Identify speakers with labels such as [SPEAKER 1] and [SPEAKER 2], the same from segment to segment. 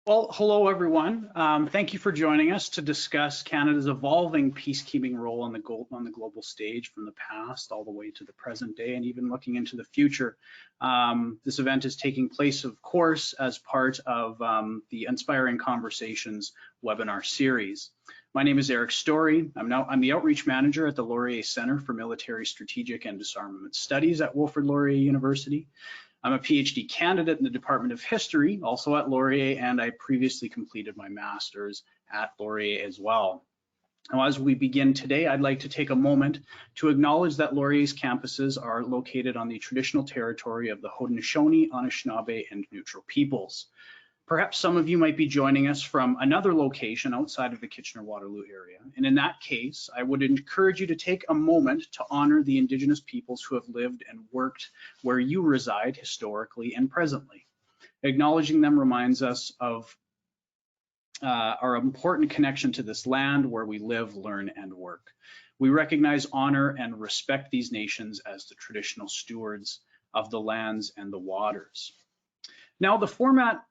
[SPEAKER 1] Well, hello everyone. Thank you for joining us to discuss Canada's evolving peacekeeping role on the global stage from the past all the way to the present day and even looking into the future. This event is taking place, of course, as part of the Inspiring Conversations webinar series. My name is Eric Story. I'm the Outreach Manager at the Laurier Centre for Military Strategic and Disarmament Studies at Wilfrid Laurier University. I'm a PhD candidate in the Department of History, also at Laurier, and I previously completed my master's at Laurier as well. Now, as we begin today, I'd like to take a moment to acknowledge that Laurier's campuses are located on the traditional territory of the Haudenosaunee, Anishinaabe, and Neutral peoples. Perhaps some of you might be joining us from another location outside of the Kitchener-Waterloo area. And in that case, I would encourage you to take a moment to honor the Indigenous peoples who have lived and worked where you reside historically and presently. Acknowledging them reminds us of our important connection to this land where we live, learn, and work. We recognize, honor, and respect these nations as the traditional stewards of the lands and the waters. Now, the format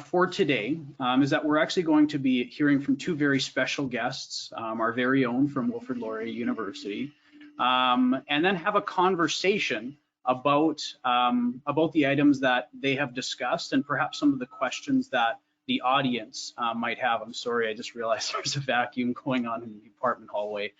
[SPEAKER 1] for today is that we're actually going to be hearing from two very special guests, our very own from Wilfrid Laurier University, and then have a conversation about the items that they have discussed and perhaps some of the questions that the audience might have. I'm sorry, I just realized there's a vacuum going on in the apartment hallway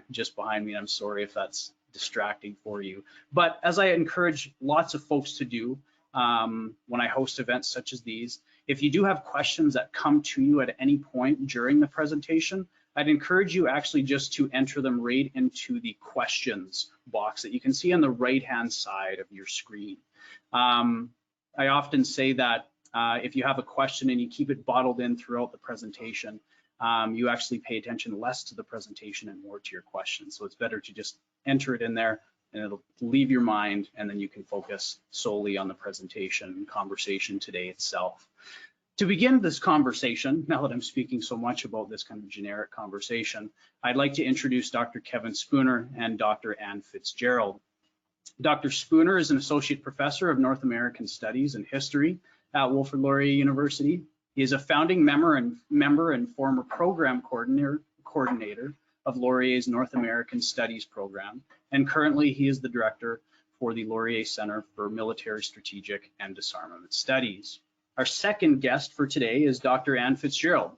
[SPEAKER 1] just behind me. I'm sorry if that's distracting for you. But as I encourage lots of folks to do, when I host events such as these, if you do have questions that come to you at any point during the presentation, I'd encourage you actually just to enter them right into the questions box that you can see on the right-hand side of your screen. I often say that if you have a question and you keep it bottled in throughout the presentation, you actually pay attention less to the presentation and more to your questions. So it's better to just enter it in there, and it'll leave your mind, and then you can focus solely on the presentation and conversation today itself. To begin this conversation, now that I'm speaking so much about this kind of generic conversation, I'd like to introduce Dr. Kevin Spooner and Dr. Ann Fitz-Gerald. Dr. Spooner is an Associate Professor of North American Studies and History at Wilfrid Laurier University. He is a founding member and former program coordinator of Laurier's North American Studies program, and currently he is the director for the Laurier Centre for Military Strategic and Disarmament Studies. Our second guest for today is Dr. Ann Fitz-Gerald.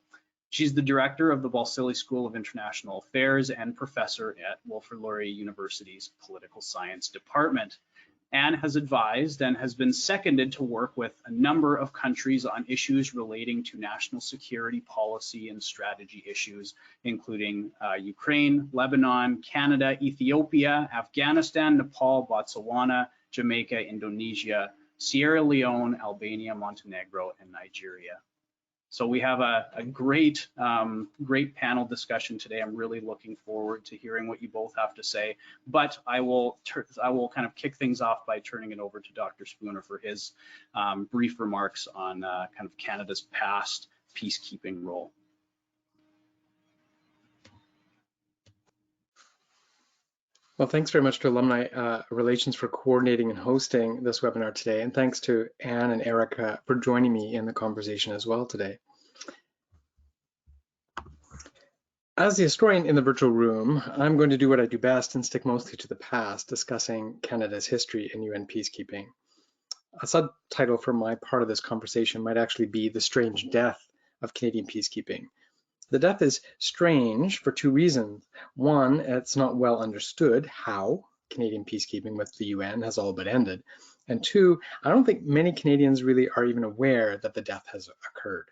[SPEAKER 1] She's the director of the Balsillie School of International Affairs and professor at Wilfrid Laurier University's Political Science Department. Ann has advised and has been seconded to work with a number of countries on issues relating to national security policy and strategy issues, including Ukraine, Lebanon, Canada, Ethiopia, Afghanistan, Nepal, Botswana, Jamaica, Indonesia, Sierra Leone, Albania, Montenegro, and Nigeria. So we have a great panel discussion today. I'm really looking forward to hearing what you both have to say, but I will kind of kick things off by turning it over to Dr. Spooner for his brief remarks on kind of Canada's past peacekeeping role.
[SPEAKER 2] Well, thanks very much to Alumni Relations for coordinating and hosting this webinar today. And thanks to Ann and Erica for joining me in the conversation as well today. As the historian in the virtual room, I'm going to do what I do best and stick mostly to the past, discussing Canada's history in UN peacekeeping. A subtitle for my part of this conversation might actually be The Strange Death of Canadian Peacekeeping. The death is strange for two reasons. One, it's not well understood how Canadian peacekeeping with the UN has all but ended. And two, I don't think many Canadians really are even aware that the death has occurred.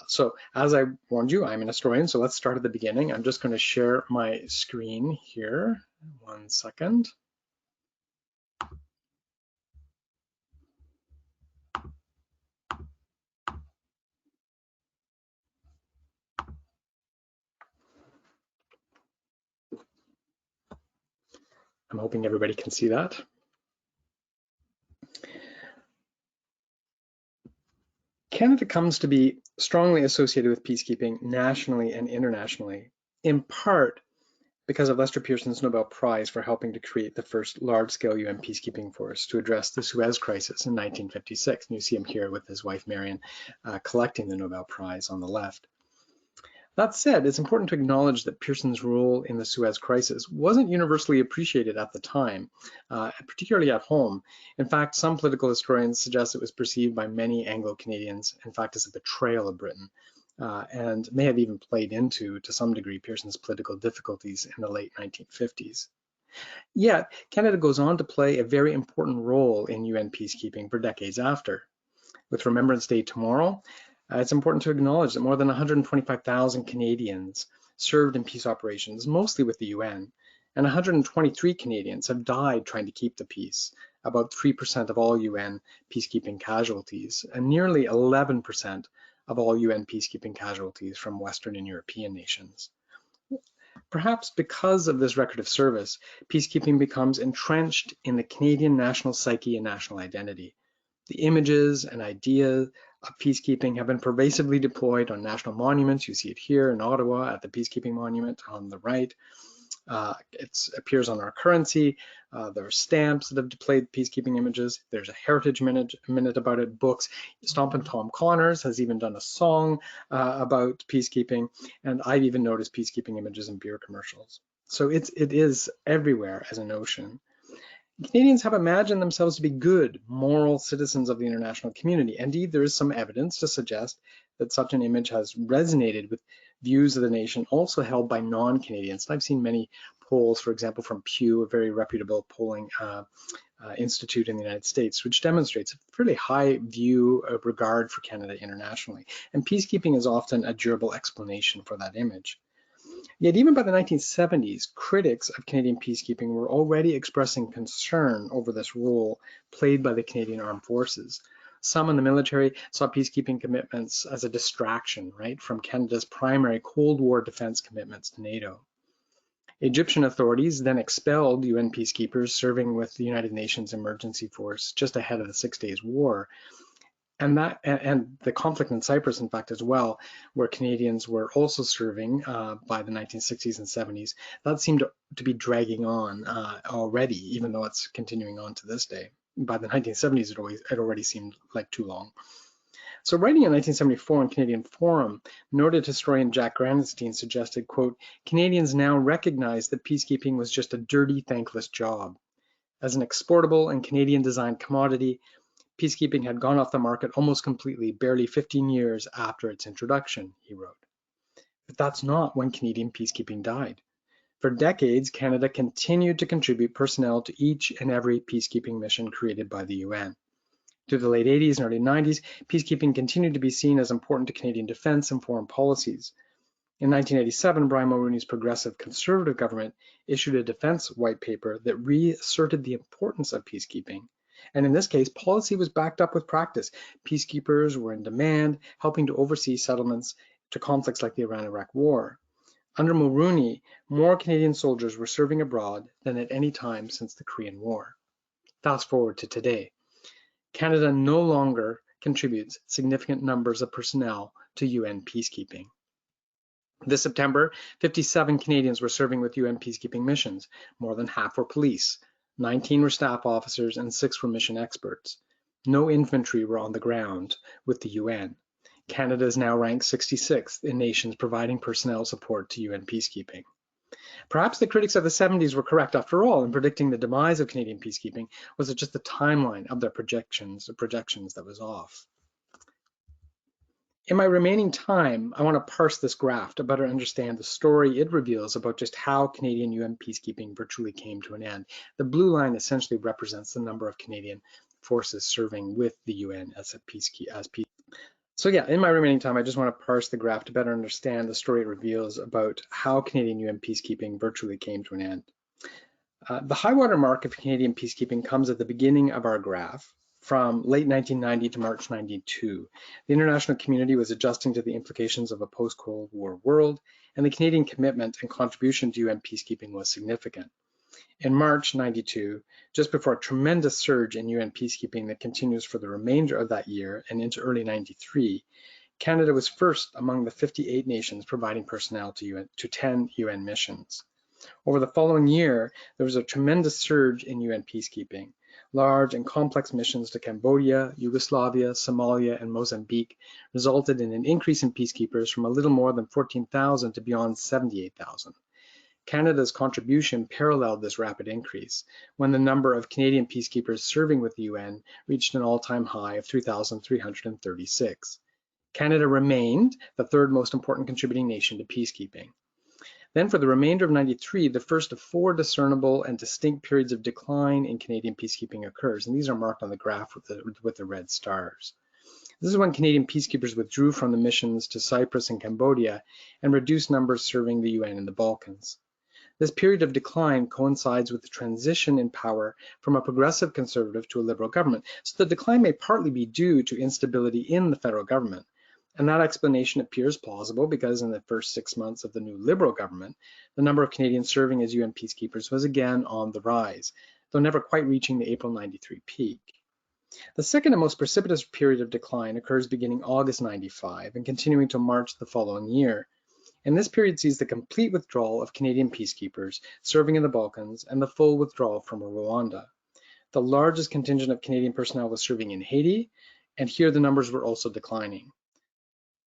[SPEAKER 2] So as I warned you, I'm an historian, so let's start at the beginning. I'm just going to share my screen here. 1 second. I'm hoping everybody can see that. Canada comes to be strongly associated with peacekeeping nationally and internationally, in part because of Lester Pearson's Nobel Prize for helping to create the first large-scale UN peacekeeping force to address the Suez Crisis in 1956. And you see him here with his wife, Marion, collecting the Nobel Prize on the left. That said, it's important to acknowledge that Pearson's role in the Suez Crisis wasn't universally appreciated at the time, particularly at home. In fact, some political historians suggest it was perceived by many Anglo-Canadians, in fact, as a betrayal of Britain, and may have even played into, to some degree, Pearson's political difficulties in the late 1950s. Yet, Canada goes on to play a very important role in UN peacekeeping for decades after. With Remembrance Day tomorrow, it's important to acknowledge that more than 125,000 Canadians served in peace operations, mostly with the UN, and 123 Canadians have died trying to keep the peace, about 3% of all UN peacekeeping casualties, and nearly 11% of all UN peacekeeping casualties from Western and European nations. Perhaps because of this record of service, peacekeeping becomes entrenched in the Canadian national psyche and national identity. The images and ideas of peacekeeping have been pervasively deployed on national monuments. You see it here in Ottawa at the Peacekeeping Monument on the right. It appears on our currency. There are stamps that have displayed peacekeeping images. There's a heritage minute about it, books. Stompin' Tom Connors has even done a song about peacekeeping, and I've even noticed peacekeeping images in beer commercials. So it is everywhere as a notion. Canadians have imagined themselves to be good, moral citizens of the international community. Indeed, there is some evidence to suggest that such an image has resonated with views of the nation also held by non-Canadians. I've seen many polls, for example, from Pew, a very reputable polling institute in the United States, which demonstrates a fairly high view of regard for Canada internationally. And peacekeeping is often a durable explanation for that image. Yet even by the 1970s, critics of Canadian peacekeeping were already expressing concern over this role played by the Canadian Armed Forces. Some in the military saw peacekeeping commitments as a distraction, right, from Canada's primary Cold War defense commitments to NATO. Egyptian authorities then expelled UN peacekeepers serving with the United Nations Emergency Force just ahead of the 6 Days War. And the conflict in Cyprus, in fact, as well, where Canadians were also serving by the 1960s and 70s, that seemed to be dragging on already, even though it's continuing on to this day. By the 1970s, it already seemed like too long. So writing in 1974 in Canadian Forum, noted historian Jack Grandenstein suggested, quote, Canadians now recognize that peacekeeping was just a dirty, thankless job. As an exportable and Canadian-designed commodity, peacekeeping had gone off the market almost completely, barely 15 years after its introduction, he wrote. But that's not when Canadian peacekeeping died. For decades, Canada continued to contribute personnel to each and every peacekeeping mission created by the UN. Through the late 80s and early 90s, peacekeeping continued to be seen as important to Canadian defense and foreign policies. In 1987, Brian Mulroney's Progressive Conservative government issued a defense white paper that reasserted the importance of peacekeeping. And in this case, policy was backed up with practice. Peacekeepers were in demand, helping to oversee settlements to conflicts like the Iran-Iraq War. Under Mulroney, more Canadian soldiers were serving abroad than at any time since the Korean War. Fast forward to today. Canada no longer contributes significant numbers of personnel to UN peacekeeping. This September, 57 Canadians were serving with UN peacekeeping missions. More than half were police. 19 were staff officers and 6 were mission experts. No infantry were on the ground with the UN. Canada is now ranked 66th in nations providing personnel support to UN peacekeeping. Perhaps the critics of the 70s were correct after all in predicting the demise of Canadian peacekeeping. Was it just the timeline of their projections that was off? In my remaining time, I want to parse this graph to better understand the story it reveals about just how Canadian UN peacekeeping virtually came to an end. The blue line essentially represents the number of Canadian forces serving with the UN as peace. So yeah, in my remaining time, I just want to parse the graph to better understand the story it reveals about how Canadian UN peacekeeping virtually came to an end. The high water mark of Canadian peacekeeping comes at the beginning of our graph, from late 1990 to March 92. The international community was adjusting to the implications of a post-Cold War world, and the Canadian commitment and contribution to UN peacekeeping was significant. In March 92, just before a tremendous surge in UN peacekeeping that continues for the remainder of that year and into early 93, Canada was first among the 58 nations providing personnel to 10 UN missions. Over the following year, there was a tremendous surge in UN peacekeeping. Large and complex missions to Cambodia, Yugoslavia, Somalia, and Mozambique resulted in an increase in peacekeepers from a little more than 14,000 to beyond 78,000. Canada's contribution paralleled this rapid increase when the number of Canadian peacekeepers serving with the UN reached an all-time high of 3,336. Canada remained the third most important contributing nation to peacekeeping. Then for the remainder of 93, the first of 4 discernible and distinct periods of decline in Canadian peacekeeping occurs, and these are marked on the graph with the red stars. This is when Canadian peacekeepers withdrew from the missions to Cyprus and Cambodia and reduced numbers serving the UN in the Balkans. This period of decline coincides with the transition in power from a progressive conservative to a liberal government, so the decline may partly be due to instability in the federal government. And that explanation appears plausible because in the first 6 months of the new Liberal government, the number of Canadians serving as UN peacekeepers was again on the rise, though never quite reaching the April 93 peak. The second and most precipitous period of decline occurs beginning August 95 and continuing to March the following year. And this period sees the complete withdrawal of Canadian peacekeepers serving in the Balkans and the full withdrawal from Rwanda. The largest contingent of Canadian personnel was serving in Haiti, and here the numbers were also declining.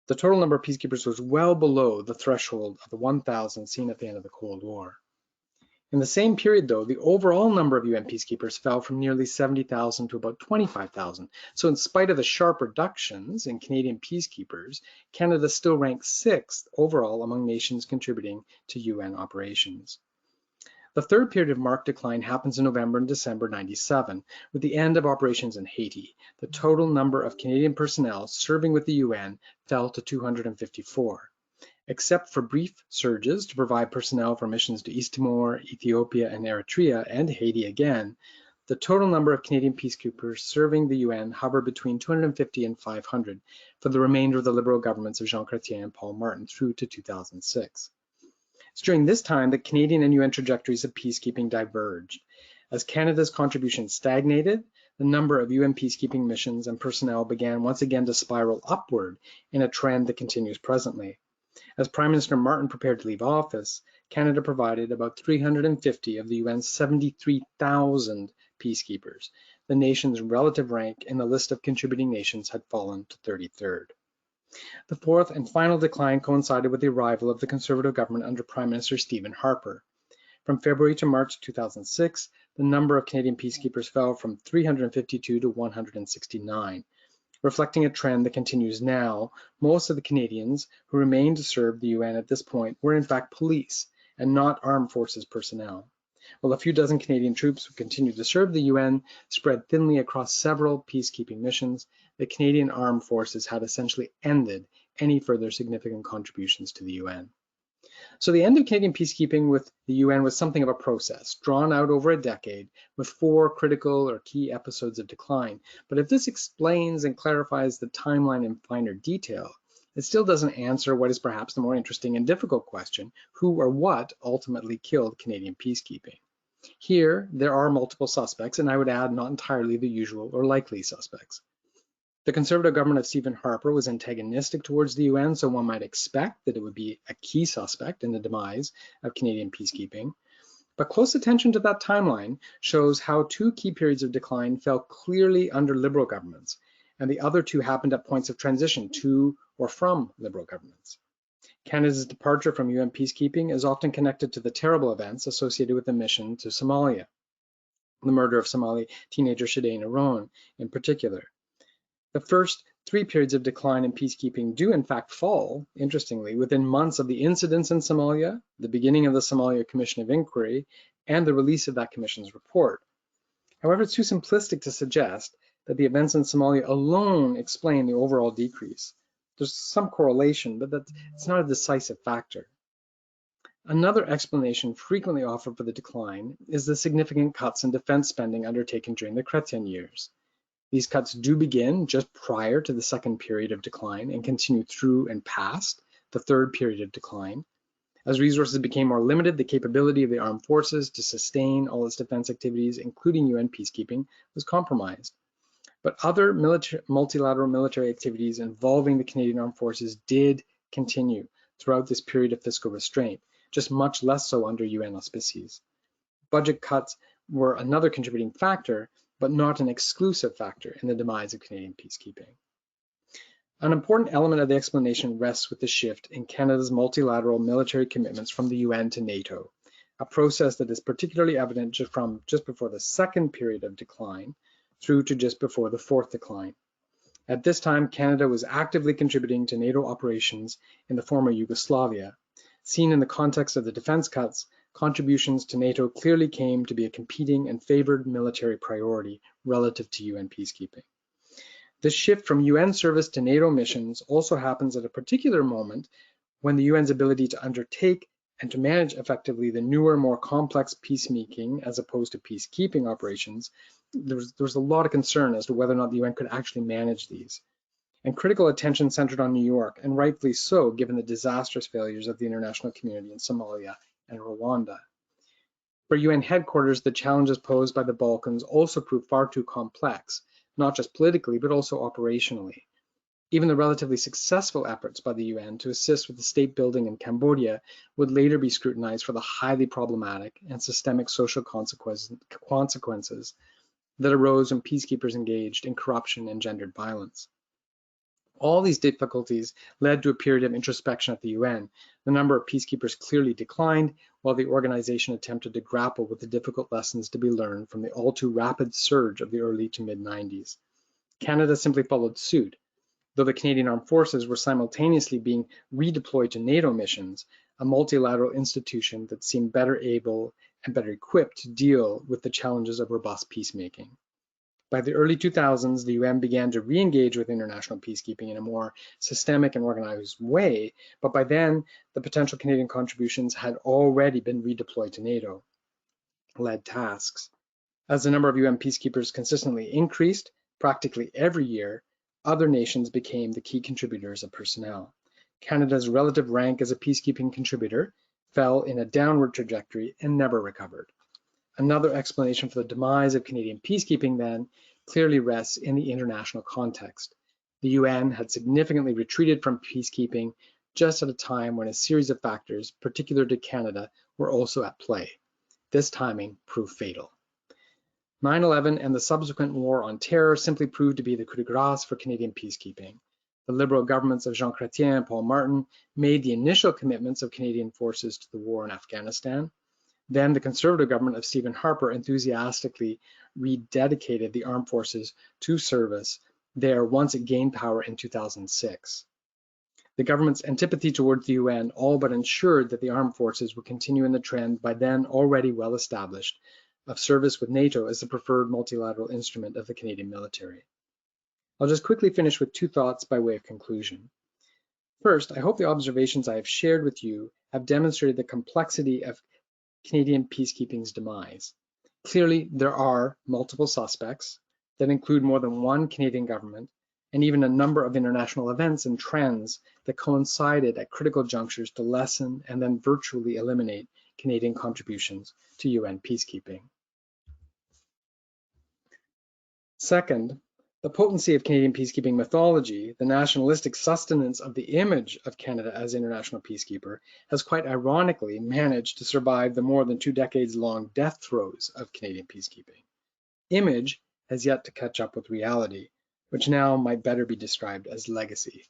[SPEAKER 2] The total number of peacekeepers was well below the threshold of the 1,000 seen at the end of the Cold War. In the same period, though, the overall number of UN peacekeepers fell from nearly 70,000 to about 25,000. So in spite of the sharp reductions in Canadian peacekeepers, Canada still ranks 6th overall among nations contributing to UN operations. The third period of marked decline happens in November and December 97, with the end of operations in Haiti. The total number of Canadian personnel serving with the UN fell to 254. Except for brief surges to provide personnel for missions to East Timor, Ethiopia, and Eritrea, and Haiti again, the total number of Canadian peacekeepers serving the UN hovered between 250 and 500 for the remainder of the Liberal governments of Jean Chrétien and Paul Martin through to 2006. It's during this time that Canadian and UN trajectories of peacekeeping diverged. As Canada's contribution stagnated, the number of UN peacekeeping missions and personnel began once again to spiral upward in a trend that continues presently. As Prime Minister Martin prepared to leave office, Canada provided about 350 of the UN's 73,000 peacekeepers. The nation's relative rank in the list of contributing nations had fallen to 33rd. The fourth and final decline coincided with the arrival of the Conservative government under Prime Minister Stephen Harper. From February to March 2006, the number of Canadian peacekeepers fell from 352 to 169. Reflecting a trend that continues now. Most of the Canadians who remained to serve the UN at this point were in fact police and not armed forces personnel. While a few dozen Canadian troops who continued to serve the UN spread thinly across several peacekeeping missions, the Canadian Armed Forces had essentially ended any further significant contributions to the UN. So the end of Canadian peacekeeping with the UN was something of a process, drawn out over a decade with 4 critical or key episodes of decline. But if this explains and clarifies the timeline in finer detail, it still doesn't answer what is perhaps the more interesting and difficult question: who or what ultimately killed Canadian peacekeeping? Here, there are multiple suspects, and I would add not entirely the usual or likely suspects. The Conservative government of Stephen Harper was antagonistic towards the UN, so one might expect that it would be a key suspect in the demise of Canadian peacekeeping. But close attention to that timeline shows how 2 key periods of decline fell clearly under Liberal governments, and the other 2 happened at points of transition to or from Liberal governments. Canada's departure from UN peacekeeping is often connected to the terrible events associated with the mission to Somalia, the murder of Somali teenager Shadane Aron in particular. The first 3 periods of decline in peacekeeping do in fact fall, interestingly, within months of the incidents in Somalia, the beginning of the Somalia Commission of Inquiry, and the release of that commission's report. However, it's too simplistic to suggest that the events in Somalia alone explain the overall decrease. There's some correlation, but it's not a decisive factor. Another explanation frequently offered for the decline is the significant cuts in defense spending undertaken during the Chrétien years. These cuts do begin just prior to the second period of decline and continue through and past the third period of decline. As resources became more limited, the capability of the armed forces to sustain all its defense activities, including UN peacekeeping, was compromised. But other multilateral military activities involving the Canadian Armed Forces did continue throughout this period of fiscal restraint, just much less so under UN auspices. Budget cuts were another contributing factor, but not an exclusive factor in the demise of Canadian peacekeeping. An important element of the explanation rests with the shift in Canada's multilateral military commitments from the UN to NATO, a process that is particularly evident from just before the second period of decline through to just before the fourth decline. At this time, Canada was actively contributing to NATO operations in the former Yugoslavia. Seen in the context of the defense cuts, contributions to NATO clearly came to be a competing and favored military priority relative to UN peacekeeping. This shift from UN service to NATO missions also happens at a particular moment when the UN's ability to undertake and to manage effectively the newer, more complex peacemaking as opposed to peacekeeping operations, there was a lot of concern as to whether or not the UN could actually manage these. And critical attention centered on New York, and rightfully so, given the disastrous failures of the international community in Somalia and Rwanda. For UN headquarters, the challenges posed by the Balkans also proved far too complex, not just politically, but also operationally. Even the relatively successful efforts by the UN to assist with the state building in Cambodia would later be scrutinized for the highly problematic and systemic social consequences that arose when peacekeepers engaged in corruption and gendered violence. All these difficulties led to a period of introspection at the UN. The number of peacekeepers clearly declined, while the organization attempted to grapple with the difficult lessons to be learned from the all too rapid surge of the early to mid-90s. Canada simply followed suit. Though the Canadian Armed Forces were simultaneously being redeployed to NATO missions, a multilateral institution that seemed better able and better equipped to deal with the challenges of robust peacemaking. By the early 2000s, the UN began to re-engage with international peacekeeping in a more systemic and organized way, but by then, the potential Canadian contributions had already been redeployed to NATO-led tasks. As the number of UN peacekeepers consistently increased, practically every year, other nations became the key contributors of personnel. Canada's relative rank as a peacekeeping contributor fell in a downward trajectory and never recovered. Another explanation for the demise of Canadian peacekeeping then clearly rests in the international context. The UN had significantly retreated from peacekeeping just at a time when a series of factors, particular to Canada, were also at play. This timing proved fatal. 9/11 and the subsequent war on terror simply proved to be the coup de grace for Canadian peacekeeping. The Liberal governments of Jean Chrétien and Paul Martin made the initial commitments of Canadian forces to the war in Afghanistan. Then the Conservative government of Stephen Harper enthusiastically rededicated the armed forces to service there once it gained power in 2006. The government's antipathy towards the UN all but ensured that the armed forces would continue in the trend by then already well established of service with NATO as the preferred multilateral instrument of the Canadian military. I'll just quickly finish with two thoughts by way of conclusion. First, I hope the observations I have shared with you have demonstrated the complexity of Canadian peacekeeping's demise. Clearly, there are multiple suspects that include more than one Canadian government and even a number of international events and trends that coincided at critical junctures to lessen and then virtually eliminate Canadian contributions to UN peacekeeping. Second, the potency of Canadian peacekeeping mythology, the nationalistic sustenance of the image of Canada as international peacekeeper, has quite ironically managed to survive the more than 2 decades-long death throes of Canadian peacekeeping. Image has yet to catch up with reality, which now might better be described as legacy.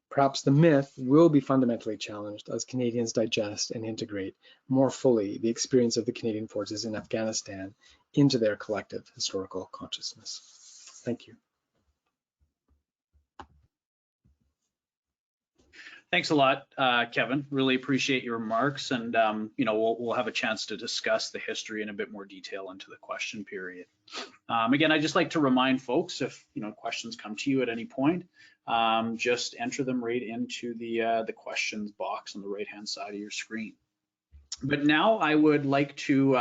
[SPEAKER 2] Perhaps the myth will be fundamentally challenged as Canadians digest and integrate more fully the experience of the Canadian forces in Afghanistan into their collective historical consciousness. Thank you.
[SPEAKER 1] Thanks a lot, Kevin. Really appreciate your remarks, and we'll have a chance to discuss the history in a bit more detail into the question period. Again, I'd just like to remind folks, if questions come to you at any point, just enter them right into the questions box on the right-hand side of your screen. But now I would like to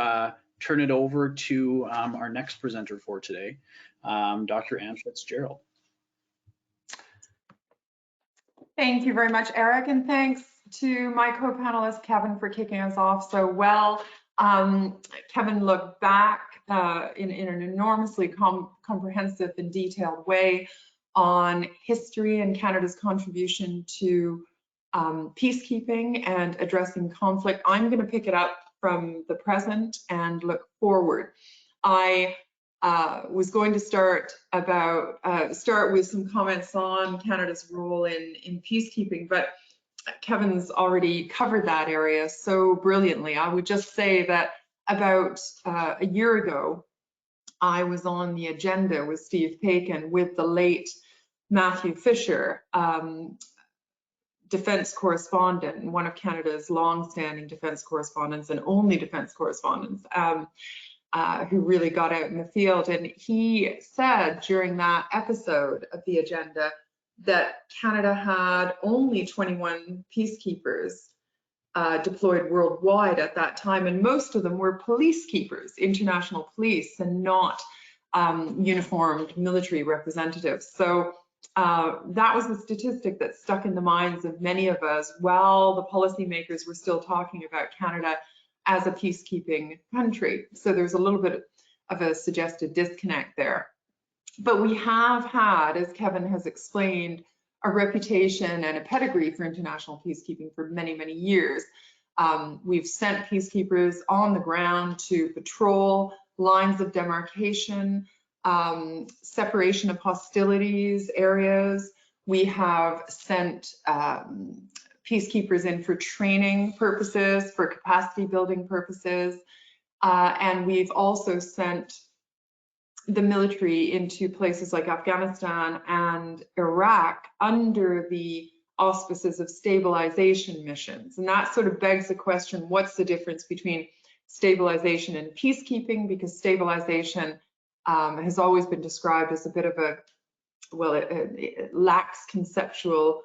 [SPEAKER 1] turn it over to our next presenter for today, Dr. Anne Fitz-Gerald.
[SPEAKER 3] Thank you very much, Eric, and thanks to my co-panelist, Kevin, for kicking us off so well. Kevin looked back in an enormously comprehensive and detailed way on history and Canada's contribution to peacekeeping and addressing conflict. I'm going to pick it up from the present and look forward. I was going to start with some comments on Canada's role in peacekeeping, but Kevin's already covered that area so brilliantly. I would just say that about a year ago, I was on the agenda with Steve Paikin with the late Matthew Fisher, defense correspondent and one of Canada's long-standing defense correspondents and only defense correspondents, who really got out in the field. And he said during that episode of the agenda that Canada had only 21 peacekeepers deployed worldwide at that time, and most of them were police keepers, international police, and not uniformed military representatives. So that was the statistic that stuck in the minds of many of us while the policymakers were still talking about Canada as a peacekeeping country. So there's a little bit of a suggested disconnect there. But we have had, as Kevin has explained, a reputation and a pedigree for international peacekeeping for many, many years. We've sent peacekeepers on the ground to patrol lines of demarcation, separation of hostilities areas. We have sent peacekeepers in for training purposes, for capacity building purposes, and we've also sent the military into places like Afghanistan and Iraq under the auspices of stabilization missions. And that sort of begs the question, what's the difference between stabilization and peacekeeping? Because stabilization has always been described as a bit of a, well, it lacks conceptual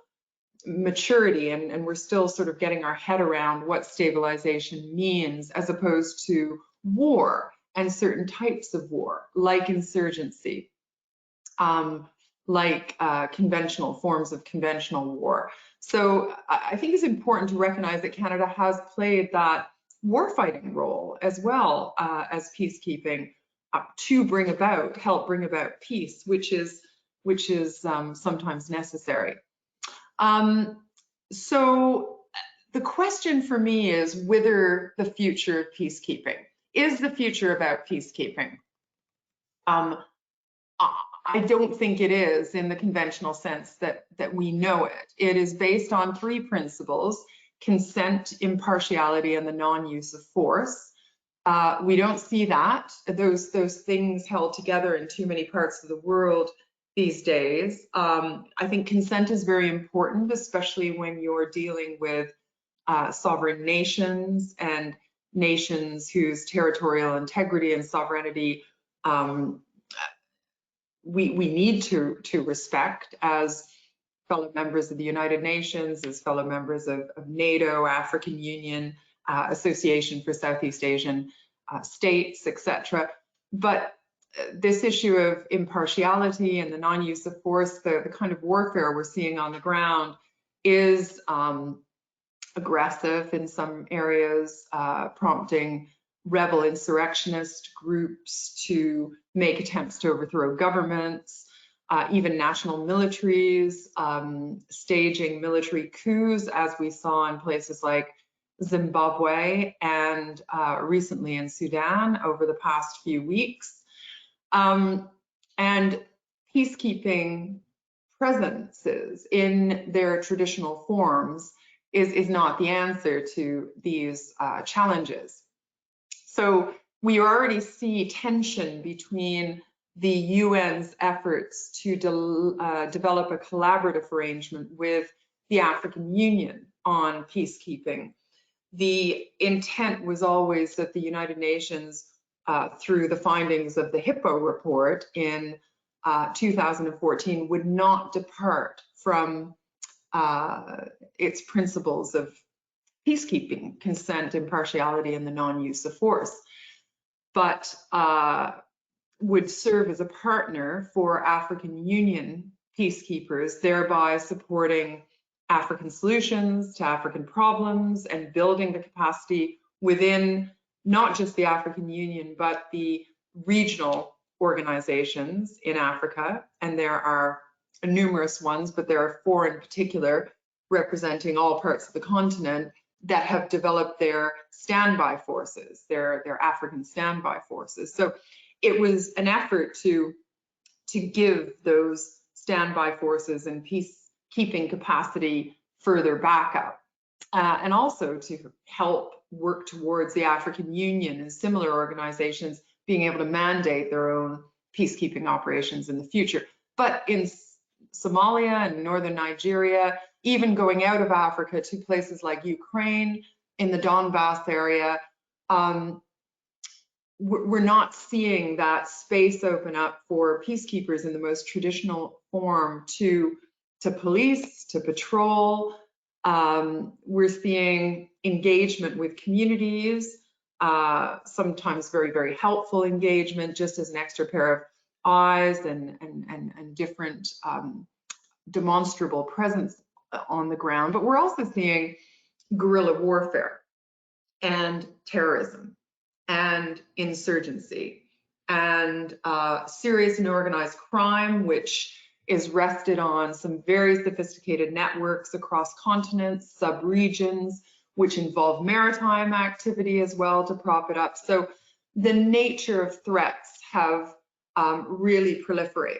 [SPEAKER 3] maturity, and we're still sort of getting our head around what stabilization means, as opposed to war and certain types of war, like insurgency, like conventional forms of conventional war. So I think it's important to recognize that Canada has played that warfighting role as well as peacekeeping to help bring about peace, which is sometimes necessary. So the question for me is whether the future of peacekeeping. Is the future about peacekeeping? I don't think it is in the conventional sense that we know it. It is based on three principles: consent, impartiality, and the non-use of force. We don't see those things held together in too many parts of the world these days. I think consent is very important, especially when you're dealing with sovereign nations and nations whose territorial integrity and sovereignty we need to respect as fellow members of the United Nations, as fellow members of NATO, African Union, Association for Southeast Asian States, etc. But this issue of impartiality and the non-use of force, the kind of warfare we're seeing on the ground is aggressive in some areas, prompting rebel insurrectionist groups to make attempts to overthrow governments, even national militaries staging military coups, as we saw in places like Zimbabwe and recently in Sudan over the past few weeks. And peacekeeping presences in their traditional forms is not the answer to these challenges. So we already see tension between the UN's efforts to develop a collaborative arrangement with the African Union on peacekeeping. The intent was always that the United Nations, through the findings of the Hippo report in 2014, would not depart from its principles of peacekeeping, consent, impartiality, and the non-use of force, but would serve as a partner for African Union peacekeepers, thereby supporting African solutions to African problems and building the capacity within not just the African Union, but the regional organizations in Africa. And there are numerous ones, but there are four in particular: representing all parts of the continent that have developed their standby forces, their African standby forces. So it was an effort to give those standby forces and peacekeeping capacity further backup, and also to help work towards the African Union and similar organizations being able to mandate their own peacekeeping operations in the future. But in Somalia and northern Nigeria, even going out of Africa to places like Ukraine, in the Donbass area, we're not seeing that space open up for peacekeepers in the most traditional form to police, to patrol. We're seeing engagement with communities, sometimes very, very helpful engagement, just as an extra pair of eyes and different demonstrable presence on the ground. But we're also seeing guerrilla warfare and terrorism and insurgency and serious and organized crime, which is rested on some very sophisticated networks across continents, sub-regions, which involve maritime activity as well to prop it up. So the nature of threats have really proliferated.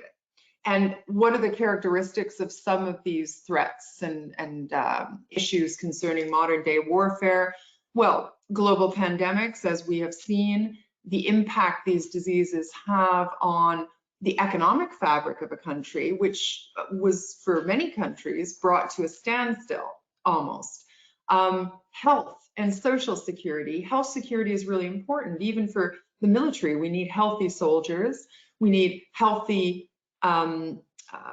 [SPEAKER 3] And what are the characteristics of some of these threats and issues concerning modern day warfare? Well, global pandemics, as we have seen, the impact these diseases have on the economic fabric of a country, which was for many countries brought to a standstill almost. Health and social security. Health security is really important, even for the military. We need healthy soldiers. We need healthy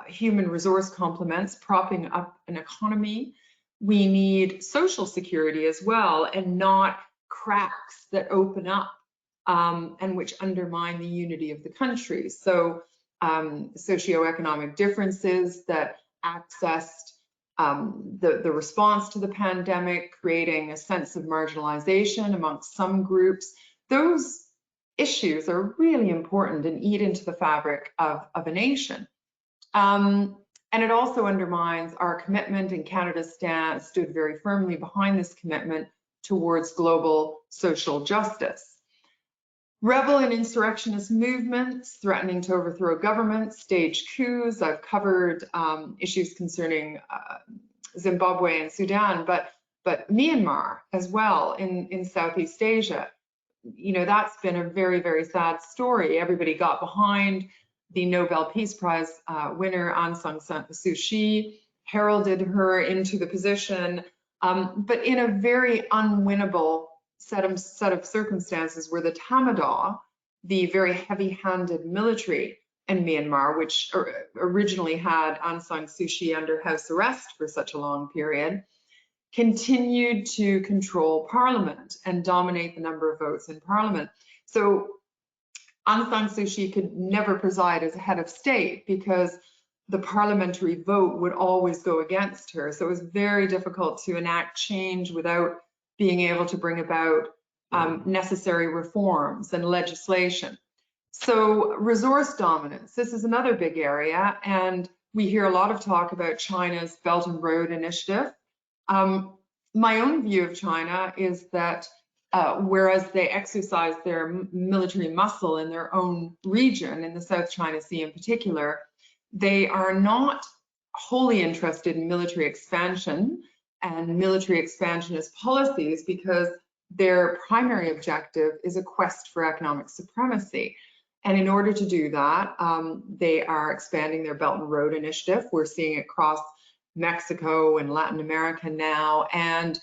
[SPEAKER 3] human resource complements propping up an economy. We need social security as well, and not cracks that open up and which undermine the unity of the country. So socioeconomic differences that accessed the response to the pandemic, creating a sense of marginalization amongst some groups. Those issues are really important and eat into the fabric of a nation. And it also undermines our commitment, and Canada stood very firmly behind this commitment towards global social justice. Rebel and insurrectionist movements threatening to overthrow governments, staged coups. I've covered issues concerning Zimbabwe and Sudan, but Myanmar as well in Southeast Asia. You know, that's been a very, very sad story. Everybody got behind the Nobel Peace Prize winner Aung San Suu Kyi, heralded her into the position, but in a very unwinnable set of circumstances where the Tatmadaw, the very heavy-handed military in Myanmar, which originally had Aung San Suu Kyi under house arrest for such a long period, continued to control parliament and dominate the number of votes in parliament. So Aung San Suu Kyi could never preside as a head of state because the parliamentary vote would always go against her. So it was very difficult to enact change without being able to bring about necessary reforms and legislation. So resource dominance, this is another big area, and we hear a lot of talk about China's Belt and Road Initiative. My own view of China is that whereas they exercise their military muscle in their own region, in the South China Sea in particular, they are not wholly interested in military expansion and military expansionist policies, because their primary objective is a quest for economic supremacy. And in order to do that, they are expanding their Belt and Road Initiative. We're seeing it cross Mexico and Latin America now, and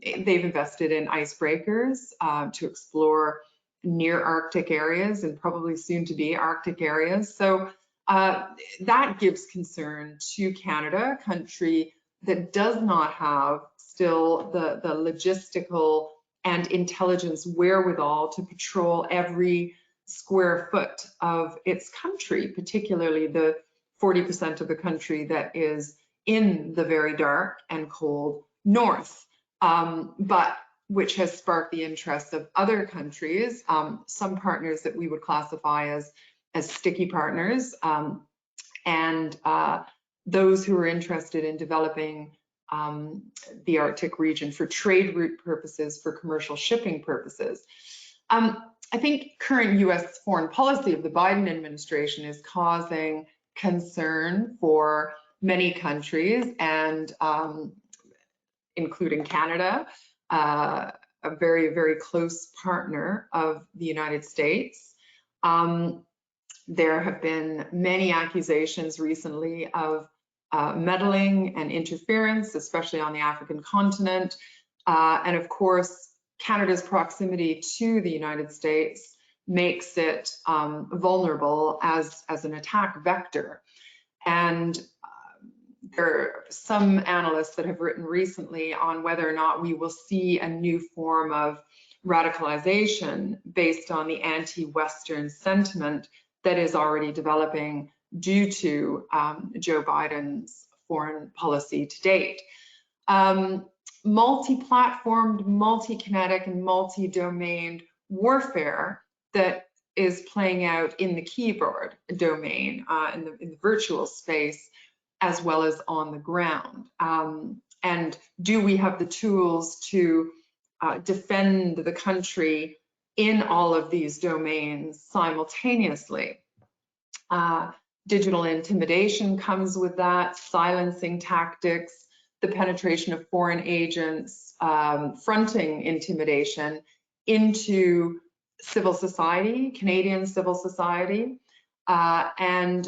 [SPEAKER 3] they've invested in icebreakers to explore near Arctic areas and probably soon to be Arctic areas. So that gives concern to Canada, a country that does not have still the logistical and intelligence wherewithal to patrol every square foot of its country, particularly the 40% of the country that is in the very dark and cold north, but which has sparked the interest of other countries, some partners that we would classify as sticky partners, and those who are interested in developing the Arctic region for trade route purposes, for commercial shipping purposes. I think current US foreign policy of the Biden administration is causing concern for many countries, and including Canada, a very, very close partner of the United States. There have been many accusations recently of meddling and interference, especially on the African continent. And of course, Canada's proximity to the United States makes it vulnerable as an attack vector. And there are some analysts that have written recently on whether or not we will see a new form of radicalization based on the anti-Western sentiment that is already developing due to Joe Biden's foreign policy to date. Multi-platformed, multi-kinetic, and multi-domained warfare that is playing out in the keyboard domain, in the virtual space, as well as on the ground. And do we have the tools to defend the country in all of these domains simultaneously? Digital intimidation comes with that, silencing tactics, the penetration of foreign agents, fronting intimidation into civil society, Canadian civil society, and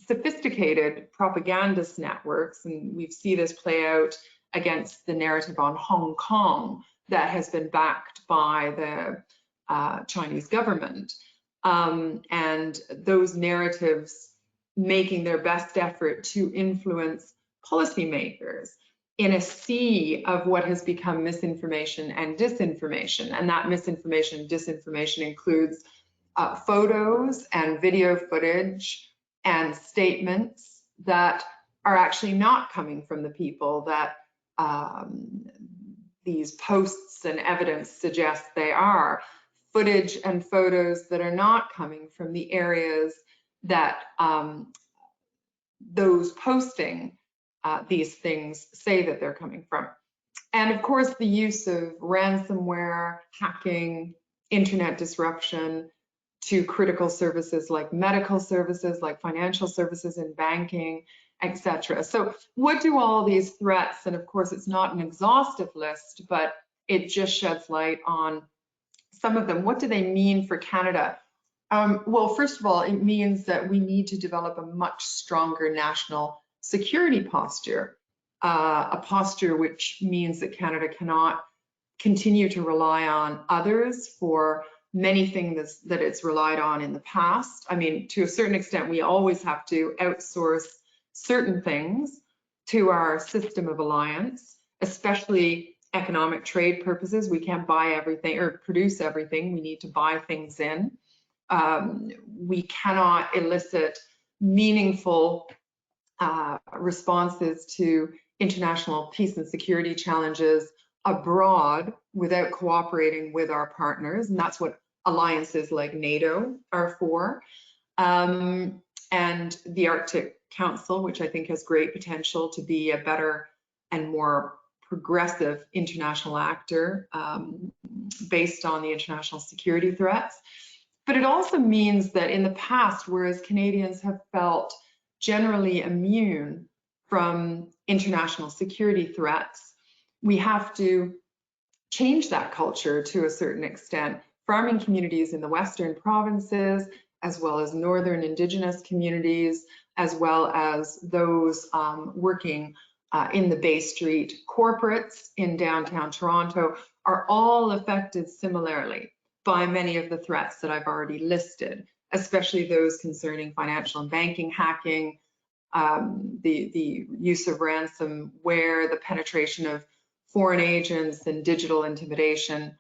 [SPEAKER 3] sophisticated propagandist networks, and we see this play out against the narrative on Hong Kong that has been backed by the Chinese government. And those narratives making their best effort to influence policymakers in a sea of what has become misinformation and disinformation. And that misinformation and disinformation includes photos and video footage and statements that are actually not coming from the people that these posts and evidence suggest they are. Footage and photos that are not coming from the areas that those posting these things say that they're coming from. And of course, the use of ransomware, hacking, internet disruption to critical services like medical services, like financial services and banking, etc. So what do all these threats, and of course it's not an exhaustive list, but it just sheds light on some of them. What do they mean for Canada? Well, first of all, it means that we need to develop a much stronger national security posture, a posture which means that Canada cannot continue to rely on others for many things that it's relied on in the past. I mean, to a certain extent, we always have to outsource certain things to our system of alliance, especially economic trade purposes. We can't buy everything or produce everything. We need to buy things in. We cannot elicit meaningful responses to international peace and security challenges abroad without cooperating with our partners, and that's what alliances like NATO are for. And the Arctic Council, which I think has great potential to be a better and more progressive international actor based on the international security threats. But it also means that in the past, whereas Canadians have felt generally immune from international security threats, we have to change that culture to a certain extent. Farming communities in the Western provinces, as well as Northern Indigenous communities, as well as those working in the Bay Street corporates in downtown Toronto, are all affected similarly by many of the threats that I've already listed, especially those concerning financial and banking hacking, the use of ransomware, the penetration of foreign agents and digital intimidation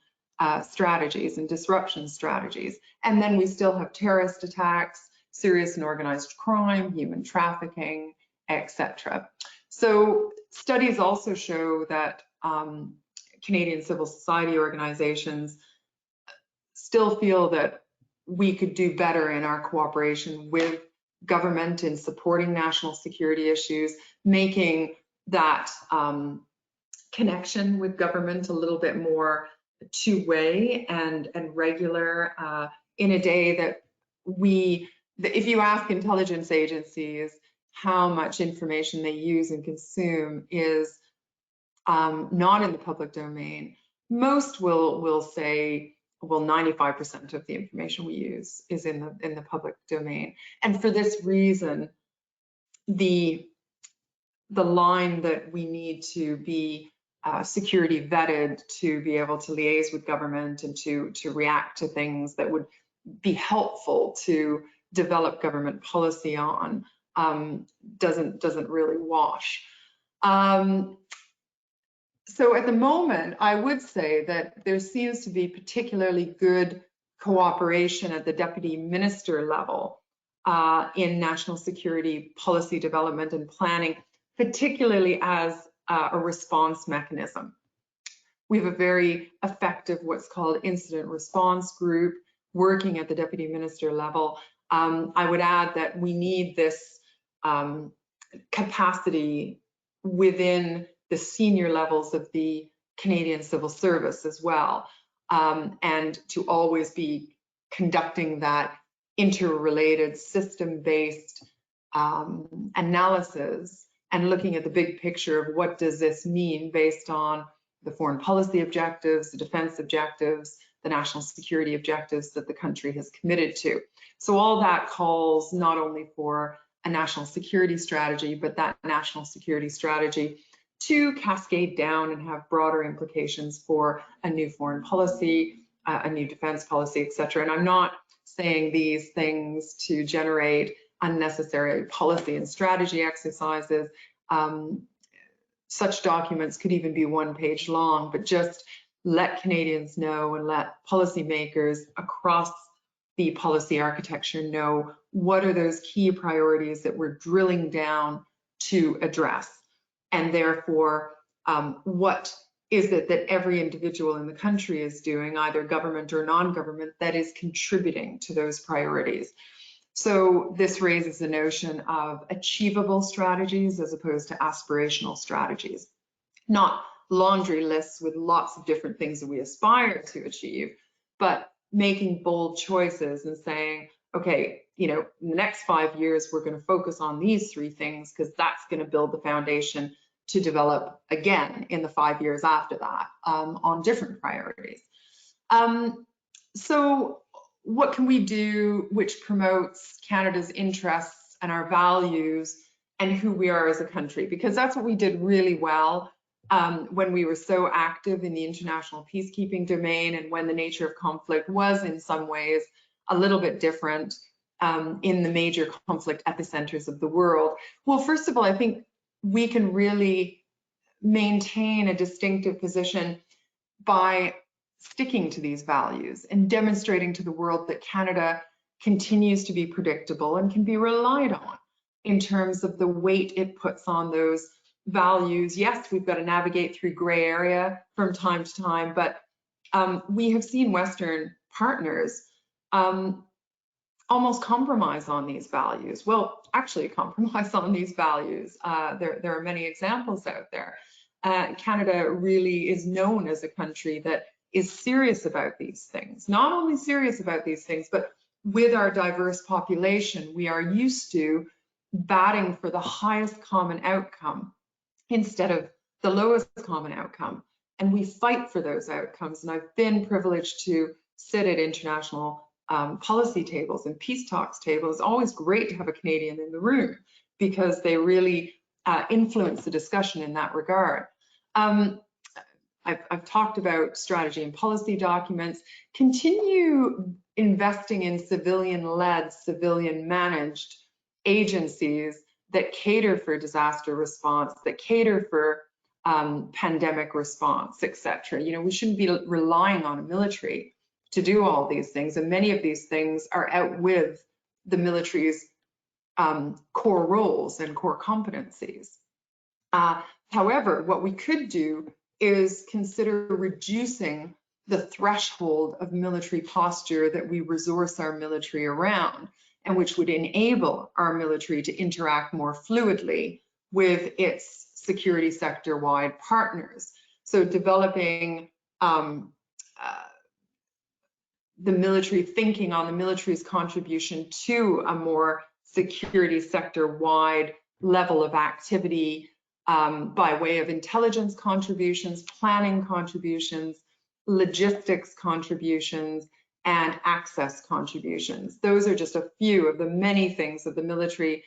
[SPEAKER 3] strategies and disruption strategies. And then we still have terrorist attacks, serious and organized crime, human trafficking, etc. So studies also show that Canadian civil society organizations still feel that we could do better in our cooperation with government in supporting national security issues, making that connection with government a little bit more two-way and regular in a day that if you ask intelligence agencies how much information they use and consume is not in the public domain, most will say, well, 95% of the information we use is in the public domain. And for this reason, the line that we need to be security vetted to be able to liaise with government and to react to things that would be helpful to develop government policy on doesn't really wash. So at the moment, I would say that there seems to be particularly good cooperation at the deputy minister level in national security policy development and planning, particularly as a response mechanism. We have a very effective what's called incident response group working at the deputy minister level. I would add that we need this capacity within the senior levels of the Canadian civil service as well, and to always be conducting that interrelated system-based analysis and looking at the big picture of what does this mean based on the foreign policy objectives, the defense objectives, the national security objectives that the country has committed to. So all that calls not only for a national security strategy, but that national security strategy to cascade down and have broader implications for a new foreign policy, a new defense policy, etc. And I'm not saying these things to generate unnecessary policy and strategy exercises. Such documents could even be one page long, but just let Canadians know and let policymakers across the policy architecture know what are those key priorities that we're drilling down to address. And therefore, what is it that every individual in the country is doing, either government or non-government, that is contributing to those priorities. So this raises the notion of achievable strategies as opposed to aspirational strategies. Not laundry lists with lots of different things that we aspire to achieve, but making bold choices and saying, okay, you know, in the next 5 years, we're going to focus on these 3 things because that's going to build the foundation to develop again in the 5 years after that on different priorities. So what can we do which promotes Canada's interests and our values and who we are as a country? Because that's what we did really well when we were so active in the international peacekeeping domain and when the nature of conflict was in some ways a little bit different in the major conflict epicenters of the world. Well, first of all, I think we can really maintain a distinctive position by sticking to these values and demonstrating to the world that Canada continues to be predictable and can be relied on in terms of the weight it puts on those values. Yes, we've got to navigate through gray area from time to time, but we have seen Western partners almost compromise on these values. Well, actually compromise on these values. There are many examples out there. Canada really is known as a country that is serious about these things. Not only serious about these things, but with our diverse population, we are used to batting for the highest common outcome instead of the lowest common outcome. And we fight for those outcomes. And I've been privileged to sit at international policy tables and peace talks tables. It's always great to have a Canadian in the room because they really influence the discussion in that regard. I've talked about strategy and policy documents. Continue investing in civilian-led, civilian-managed agencies that cater for disaster response, that cater for pandemic response, etc. You know, we shouldn't be relying on a military to do all these things, and many of these things are out with the military's core roles and core competencies. However, what we could do is consider reducing the threshold of military posture that we resource our military around, and which would enable our military to interact more fluidly with its security sector-wide partners. So developing the military thinking on the military's contribution to a more security sector-wide level of activity by way of intelligence contributions, planning contributions, logistics contributions, and access contributions. Those are just a few of the many things that the military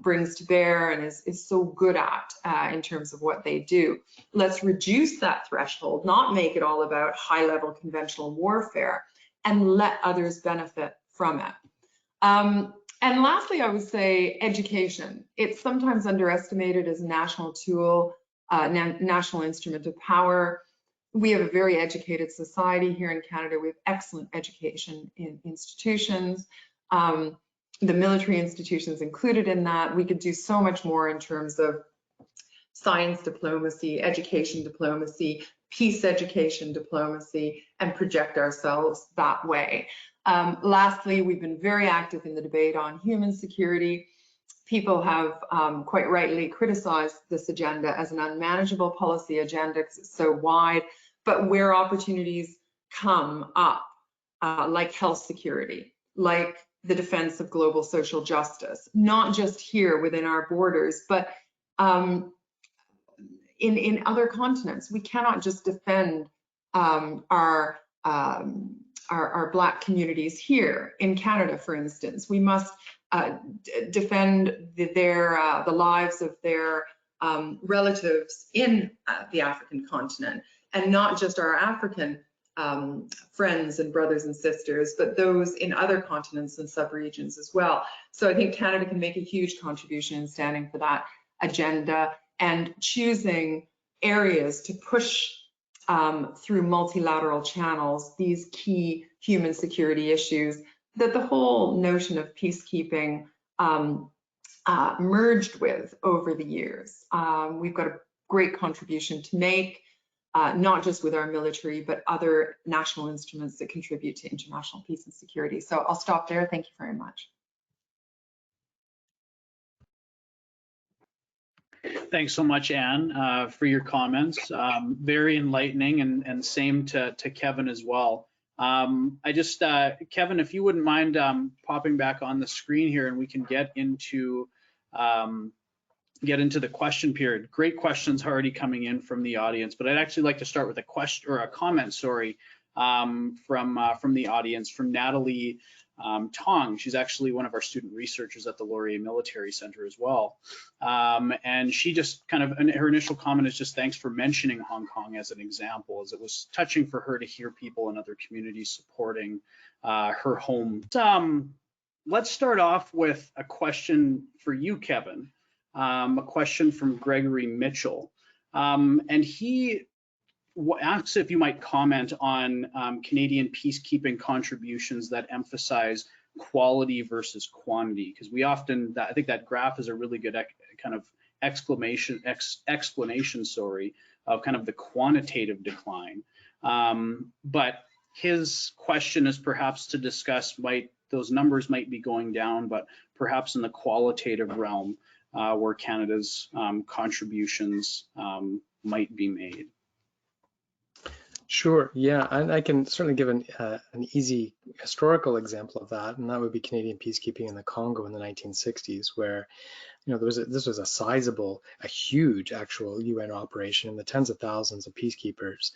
[SPEAKER 3] brings to bear and is so good at in terms of what they do. Let's reduce that threshold, not make it all about high-level conventional warfare, and let others benefit from it. And lastly, I would say education. It's sometimes underestimated as a national tool, national instrument of power. We have a very educated society here in Canada. We have excellent education in institutions. The military institutions included in that. We could do so much more in terms of science diplomacy, education diplomacy, peace education diplomacy, and project ourselves that way. Lastly, we've been very active in the debate on human security. People have quite rightly criticized this agenda as an unmanageable policy agenda because it's so wide, but where opportunities come up, like health security, like the defense of global social justice, not just here within our borders, but in other continents. We cannot just defend our Black communities here in Canada, for instance. We must defend the lives of their relatives in the African continent, and not just our African friends and brothers and sisters, but those in other continents and subregions as well. So I think Canada can make a huge contribution in standing for that agenda and choosing areas to push through multilateral channels these key human security issues that the whole notion of peacekeeping merged with over the years. We've got a great contribution to make, not just with our military, but other national instruments that contribute to international peace and security. So I'll stop there. Thank you very much.
[SPEAKER 1] Thanks so much, Anne, for your comments. Very enlightening, and same to Kevin as well. I just, Kevin, if you wouldn't mind popping back on the screen here, and we can get into the question period. Great questions already coming in from the audience, but I'd actually like to start with a question or a comment, sorry, from the audience, from Natalie Tong. She's actually one of our student researchers at the Laurier Military Centre as well. And she just kind of, her initial comment is just thanks for mentioning Hong Kong as an example, as it was touching for her to hear people in other communities supporting her home. Let's start off with a question for you, Kevin, a question from Gregory Mitchell. And he asks if you might comment on Canadian peacekeeping contributions that emphasize quality versus quantity, because we often, I think that graph is a really good kind of explanation, sorry, of kind of the quantitative decline. But his question is perhaps to discuss, those numbers might be going down, but perhaps in the qualitative realm where Canada's contributions might be made.
[SPEAKER 2] Sure, yeah, and I can certainly give an easy historical example of that, and that would be Canadian peacekeeping in the Congo in the 1960s, where this was a sizable, a huge actual UN operation in the tens of thousands of peacekeepers,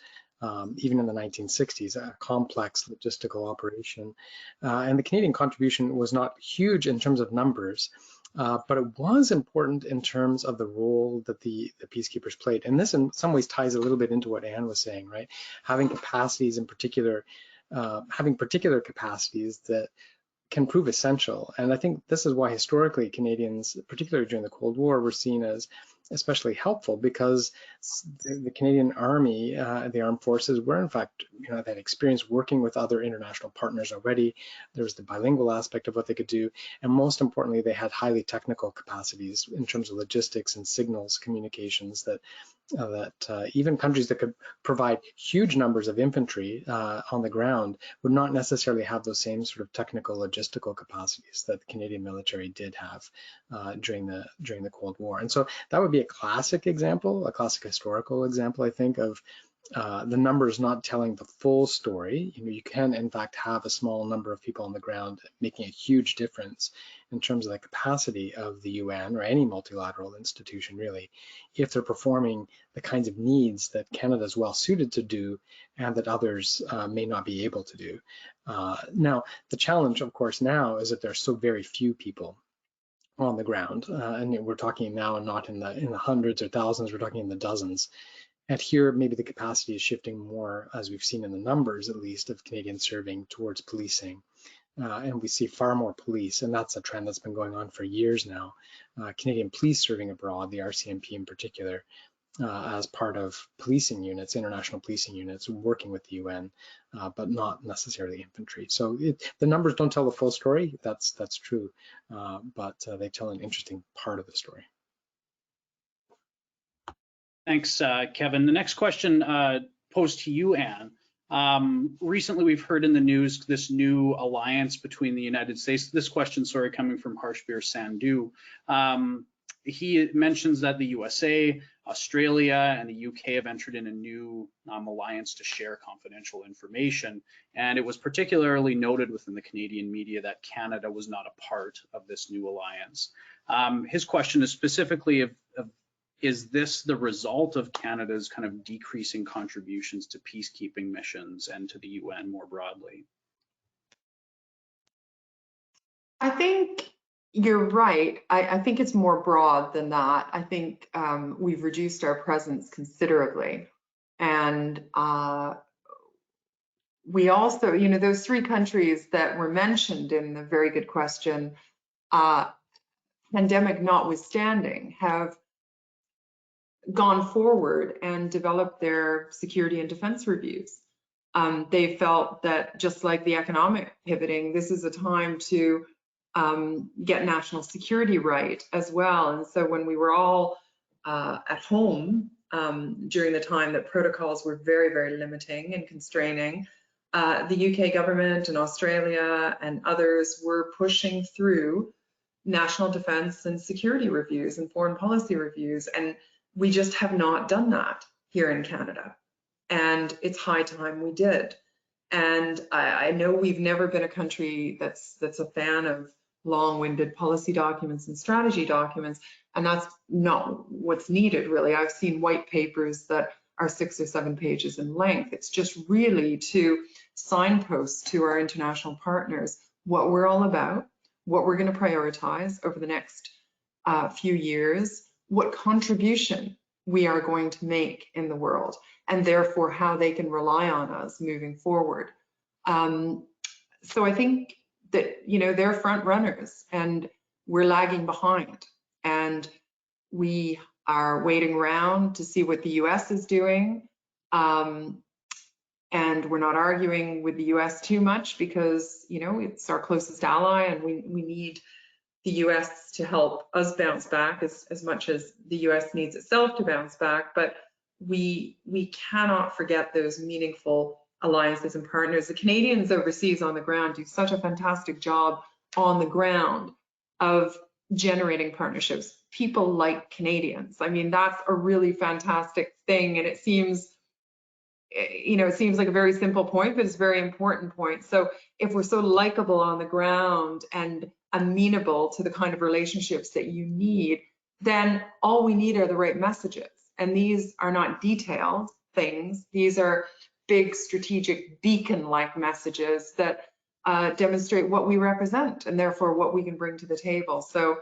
[SPEAKER 2] even in the 1960s, a complex logistical operation. And the Canadian contribution was not huge in terms of numbers, but it was important in terms of the role that the peacekeepers played. And this in some ways ties a little bit into what Anne was saying, right? Having capacities in particular, having particular capacities that can prove essential. And I think this is why historically Canadians, particularly during the Cold War, were seen as especially helpful, because the Canadian Army, the armed forces were in fact, they had experience working with other international partners already. There was the bilingual aspect of what they could do. And most importantly, they had highly technical capacities in terms of logistics and signals communications that even countries that could provide huge numbers of infantry on the ground would not necessarily have those same sort of technical logistical capacities that the Canadian military did have during the Cold War. And so that would be be a classic example, a classic historical example, I think, of the numbers not telling the full story. You know, you can in fact have a small number of people on the ground making a huge difference in terms of the capacity of the UN or any multilateral institution, really, if they're performing the kinds of needs that Canada is well suited to do and that others may not be able to do. Now, the challenge, of course, now is that there's so very few people on the ground, and we're talking now not in the hundreds or thousands, we're talking in the dozens. And here, maybe the capacity is shifting more, as we've seen in the numbers, at least, of Canadians serving towards policing. And we see far more police, and that's a trend that's been going on for years now. Canadian police serving abroad, the RCMP in particular, as part of policing units, international policing units, working with the UN, but not necessarily infantry. So the numbers don't tell the full story, that's true, but they tell an interesting part of the story.
[SPEAKER 1] Thanks, Kevin. The next question posed to you, Anne. Recently, we've heard in the news this new alliance between the United States. This question, sorry, coming from Harshbir Sandhu. He mentions that the USA, Australia, and the UK have entered in a new alliance to share confidential information. And it was particularly noted within the Canadian media that Canada was not a part of this new alliance. His question is specifically is this the result of Canada's kind of decreasing contributions to peacekeeping missions and to the UN more broadly?
[SPEAKER 3] I think you're right. I think it's more broad than that. I think we've reduced our presence considerably. And we also, you know, those 3 countries that were mentioned in the very good question, pandemic notwithstanding, have gone forward and developed their security and defense reviews. They felt that, just like the economic pivoting, this is a time to get national security right as well. And so when we were all at home during the time that protocols were very, very limiting and constraining, the UK government and Australia and others were pushing through national defense and security reviews and foreign policy reviews. And we just have not done that here in Canada. And it's high time we did. And I know we've never been a country that's a fan of long-winded policy documents and strategy documents, and that's not what's needed, really. I've seen white papers that are 6 or 7 pages in length. It's just really to signpost to our international partners what we're all about, what we're going to prioritize over the next few years, what contribution we are going to make in the world, and therefore how they can rely on us moving forward. So I think that, you know, they're front runners and we're lagging behind, and we are waiting around to see what the US is doing. And we're not arguing with the US too much because, you know, it's our closest ally, and we need the US to help us bounce back as much as the US needs itself to bounce back. But we cannot forget those meaningful alliances and partners. The Canadians overseas on the ground do such a fantastic job on the ground of generating partnerships. People like Canadians. I mean, that's a really fantastic thing. And it seems, you know, it seems like a very simple point, but it's a very important point. So if we're so likable on the ground and amenable to the kind of relationships that you need, then all we need are the right messages. And these are not detailed things. These are big strategic beacon-like messages that demonstrate what we represent and therefore what we can bring to the table. So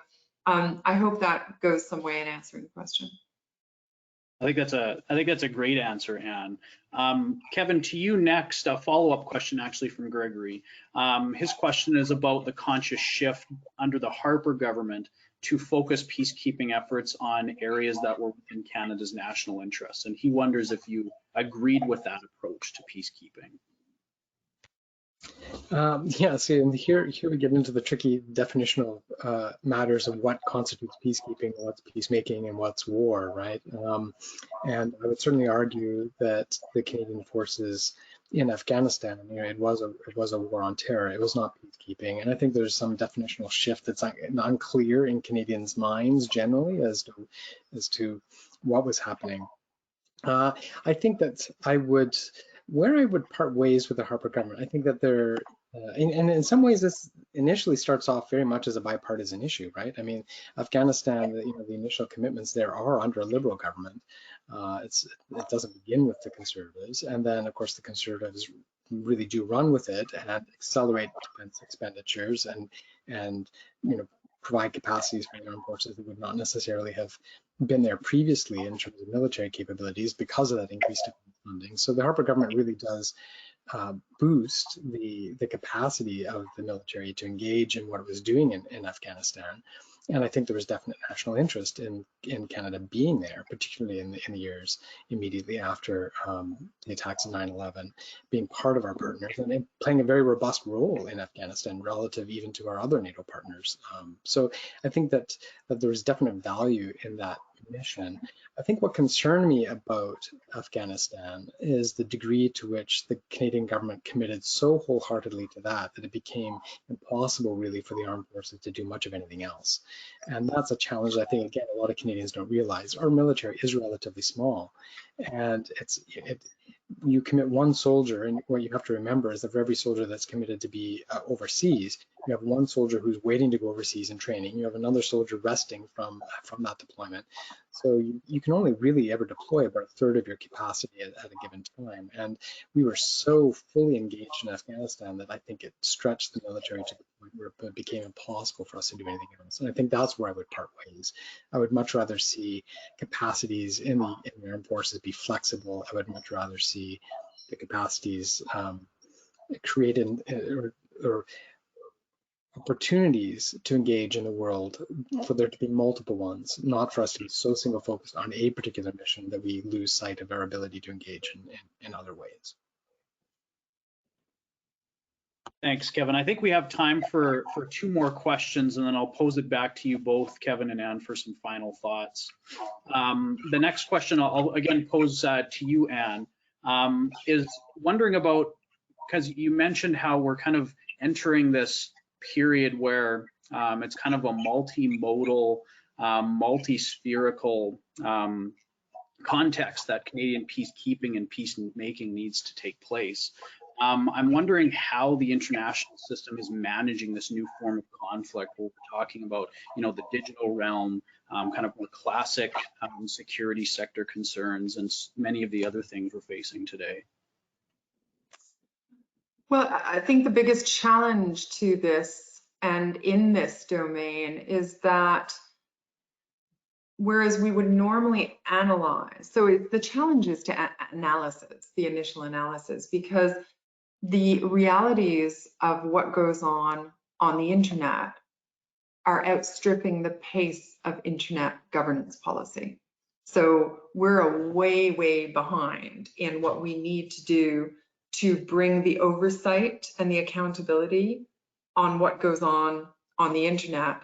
[SPEAKER 3] I hope that goes some way in answering the question.
[SPEAKER 1] I think that's a great answer, Anne. Kevin, to you next, a follow-up question actually from Gregory. His question is about the conscious shift under the Harper government to focus peacekeeping efforts on areas that were within Canada's national interests. And he wonders if you agreed with that approach to peacekeeping.
[SPEAKER 2] Yeah, see, and here we get into the tricky definitional matters of what constitutes peacekeeping, what's peacemaking, and what's war, right? And I would certainly argue that the Canadian forces in Afghanistan, it was a war on terror. It was not peacekeeping, and I think there's some definitional shift that's unclear in Canadians' minds generally as to what was happening. I think that where I would part ways with the Harper government, I think that and in some ways this initially starts off very much as a bipartisan issue, right? I mean, Afghanistan, the initial commitments there are under a Liberal government. It doesn't begin with the Conservatives, and then of course the Conservatives really do run with it and accelerate defense expenditures and provide capacities for the armed forces that would not necessarily have been there previously in terms of military capabilities because of that increased funding. So the Harper government really does boost the capacity of the military to engage in what it was doing in Afghanistan. And I think there was definite national interest in Canada being there, particularly in the years immediately after the attacks of 9/11, being part of our partners and playing a very robust role in Afghanistan relative even to our other NATO partners. So I think that there was definite value in that mission. I think what concerned me about Afghanistan is the degree to which the Canadian government committed so wholeheartedly to that it became impossible really for the armed forces to do much of anything else. And that's a challenge I think, again, a lot of Canadians don't realize. Our military is relatively small, and you commit one soldier, and what you have to remember is that for every soldier that's committed to be overseas, you have one soldier who's waiting to go overseas in training. You have another soldier resting from that deployment. So you can only really ever deploy about a third of your capacity at a given time. And we were so fully engaged in Afghanistan that I think it stretched the military to the point where it became impossible for us to do anything else. And I think that's where I would part ways. I would much rather see capacities in the armed forces be flexible. I would much rather see the capacities created or opportunities to engage in the world, for there to be multiple ones, not for us to be so single focused on a particular mission that we lose sight of our ability to engage in other ways.
[SPEAKER 1] Thanks, Kevin. I think we have time for two more questions, and then I'll pose it back to you both, Kevin and Anne, for some final thoughts. The next question I'll again pose to you, Anne, is wondering about, because you mentioned how we're kind of entering this period where it's kind of a multimodal, multi-spherical context that Canadian peacekeeping and peacemaking needs to take place. I'm wondering how the international system is managing this new form of conflict. We're talking about, the digital realm, kind of more classic security sector concerns, and many of the other things we're facing today.
[SPEAKER 3] Well, I think the biggest challenge to this and in this domain is that whereas we would normally analyze, so the challenge is to analysis, the initial analysis, because the realities of what goes on the internet are outstripping the pace of internet governance policy. So we're way, way behind in what we need to do to bring the oversight and the accountability on what goes on the internet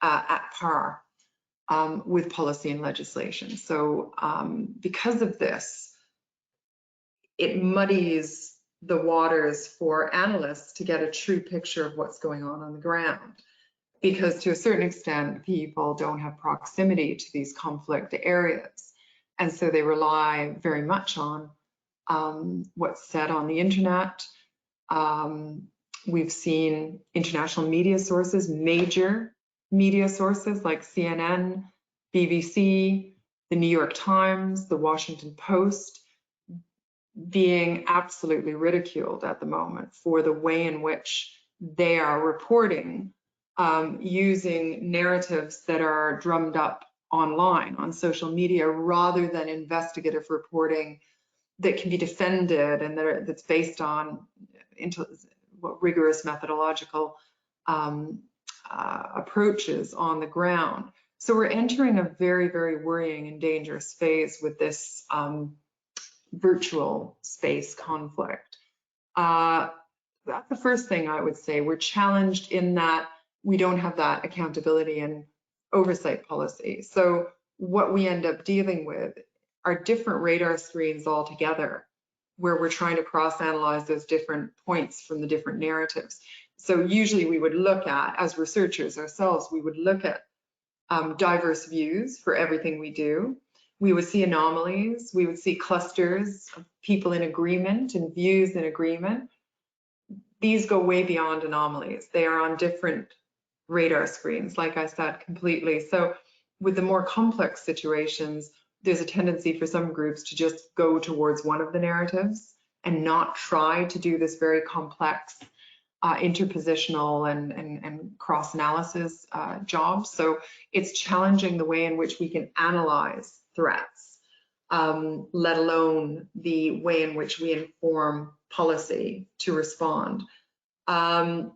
[SPEAKER 3] at par with policy and legislation. So because of this, it muddies the waters for analysts to get a true picture of what's going on the ground. Because to a certain extent, people don't have proximity to these conflict areas. And so they rely very much on what's said on the internet. We've seen international media sources, major media sources like CNN, BBC, the New York Times, the Washington Post, being absolutely ridiculed at the moment for the way in which they are reporting, using narratives that are drummed up online on social media rather than investigative reporting that can be defended and that's based on rigorous methodological approaches on the ground. So we're entering a very, very worrying and dangerous phase with this virtual space conflict. That's the first thing I would say. We're challenged in that we don't have that accountability and oversight policy. So what we end up dealing with are different radar screens altogether where we're trying to cross-analyze those different points from the different narratives. So usually we would look at, as researchers ourselves, we would look at diverse views for everything we do. We would see anomalies, we would see clusters of people in agreement and views in agreement. These go way beyond anomalies. They are on different radar screens, like I said, completely. So with the more complex situations, there's a tendency for some groups to just go towards one of the narratives and not try to do this very complex interpositional and cross-analysis job. So it's challenging the way in which we can analyze threats, let alone the way in which we inform policy to respond. I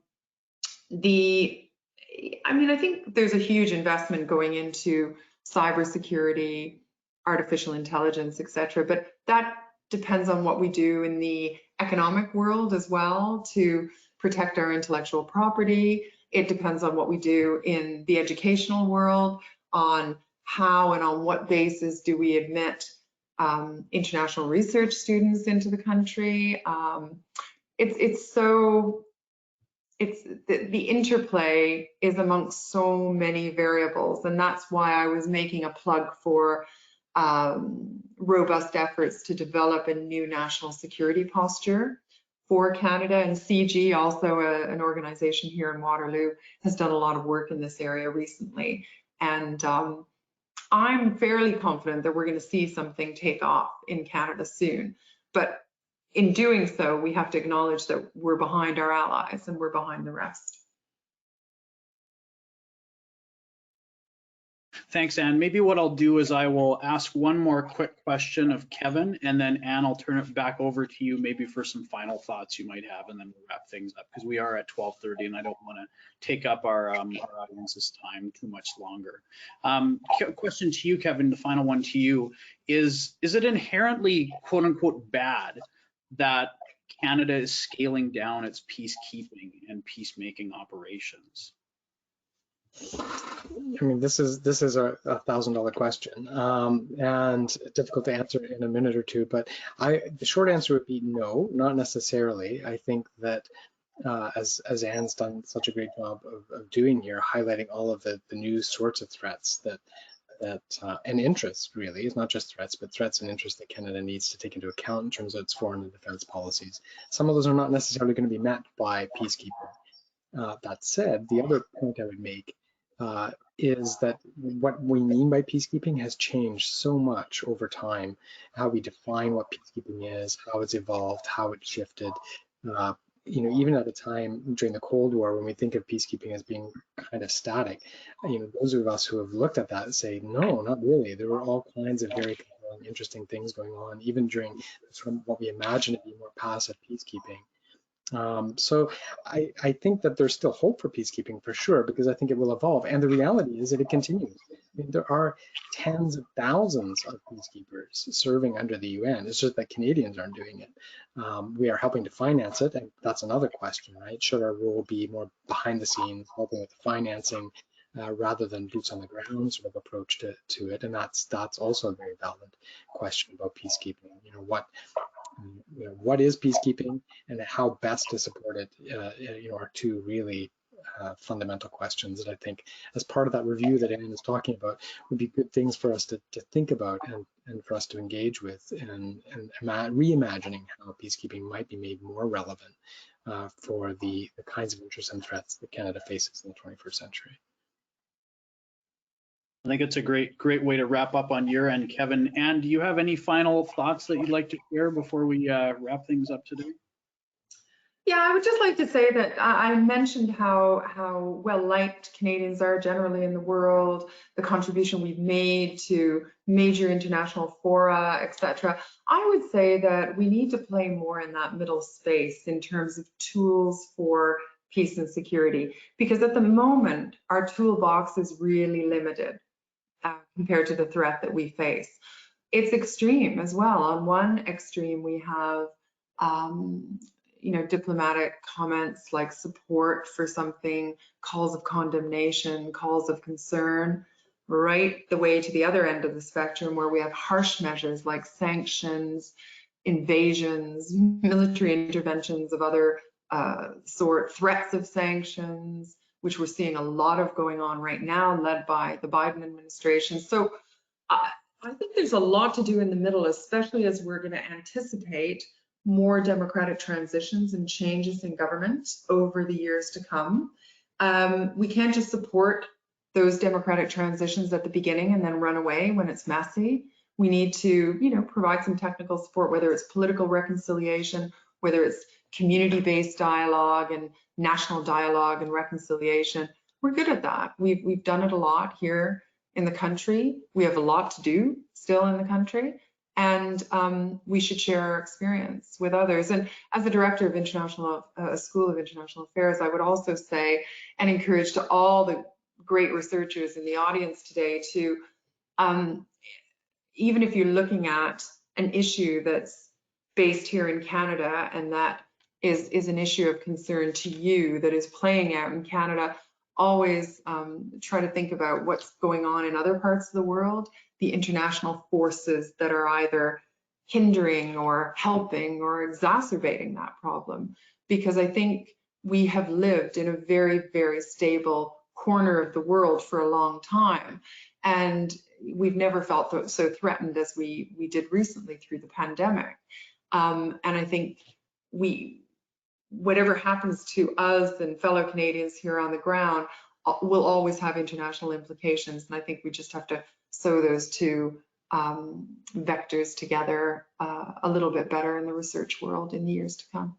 [SPEAKER 3] think there's a huge investment going into cybersecurity, artificial intelligence, etc. But that depends on what we do in the economic world as well to protect our intellectual property. It depends on what we do in the educational world, on how and on what basis do we admit international research students into the country. The interplay is amongst so many variables, and that's why I was making a plug for robust efforts to develop a new national security posture for Canada. And CG, also an organization here in Waterloo, has done a lot of work in this area recently. And I'm fairly confident that we're going to see something take off in Canada soon. But in doing so, we have to acknowledge that we're behind our allies and we're behind the rest.
[SPEAKER 1] Thanks, Anne. Maybe what I'll do is I will ask one more quick question of Kevin, and then Anne, I'll turn it back over to you maybe for some final thoughts you might have, and then we'll wrap things up because we are at 12:30 and I don't want to take up our audience's time too much longer. Question to you, Kevin, the final one to you, is it inherently quote unquote bad that Canada is scaling down its peacekeeping and peacemaking operations?
[SPEAKER 2] I mean, this is a $1,000 question, and difficult to answer in a minute or two. But the short answer would be no, not necessarily. I think that as Anne's done such a great job of doing here, highlighting all of the new sorts of threats and interests, really. It's not just threats, but threats and interests that Canada needs to take into account in terms of its foreign and defense policies. Some of those are not necessarily going to be met by peacekeeping. That said, the other point I would make is that what we mean by peacekeeping has changed so much over time. How we define what peacekeeping is, how it's evolved, how it's shifted. Even at a time during the Cold War, when we think of peacekeeping as being kind of static, those of us who have looked at that say, no, not really. There were all kinds of very interesting things going on, even during sort of what we imagine to be more passive peacekeeping. So I think that there's still hope for peacekeeping for sure, because I think it will evolve. And the reality is that it continues. I mean, there are tens of thousands of peacekeepers serving under the UN. It's just that Canadians aren't doing it. We are helping to finance it, and that's another question, right? Should our role be more behind the scenes, helping with the financing, rather than boots on the ground sort of approach to it? And that's also a very valid question about peacekeeping. What is peacekeeping and how best to support it, are two really fundamental questions that I think, as part of that review that Anne is talking about, would be good things for us to think about and for us to engage with, and reimagining how peacekeeping might be made more relevant for the kinds of interests and threats that Canada faces in the 21st century.
[SPEAKER 1] I think it's a great way to wrap up on your end, Kevin. And do you have any final thoughts that you'd like to share before we wrap things up today?
[SPEAKER 3] Yeah, I would just like to say that I mentioned how well liked Canadians are generally in the world, the contribution we've made to major international fora, etc. I would say that we need to play more in that middle space in terms of tools for peace and security, because at the moment our toolbox is really limited compared to the threat that we face. It's extreme as well. On one extreme, we have diplomatic comments like support for something, calls of condemnation, calls of concern, right the way to the other end of the spectrum, where we have harsh measures like sanctions, invasions, military interventions of other threats of sanctions, which we're seeing a lot of going on right now, led by the Biden administration. So I think there's a lot to do in the middle, especially as we're going to anticipate more democratic transitions and changes in government over the years to come. We can't just support those democratic transitions at the beginning and then run away when it's messy. We need to, provide some technical support, whether it's political reconciliation, whether it's community-based dialogue and national dialogue and reconciliation. We're good at that. We've done it a lot here in the country. We have a lot to do still in the country, and we should share our experience with others. And as the director of School of International Affairs, I would also say and encourage to all the great researchers in the audience today to, even if you're looking at an issue that's based here in Canada and that is an issue of concern to you that is playing out in Canada, always try to think about what's going on in other parts of the world, the international forces that are either hindering or helping or exacerbating that problem. Because I think we have lived in a very, very stable corner of the world for a long time. And we've never felt so threatened as we did recently through the pandemic. And I think whatever happens to us and fellow Canadians here on the ground will always have international implications. And I think we just have to sew those two vectors together a little bit better in the research world in the years to come.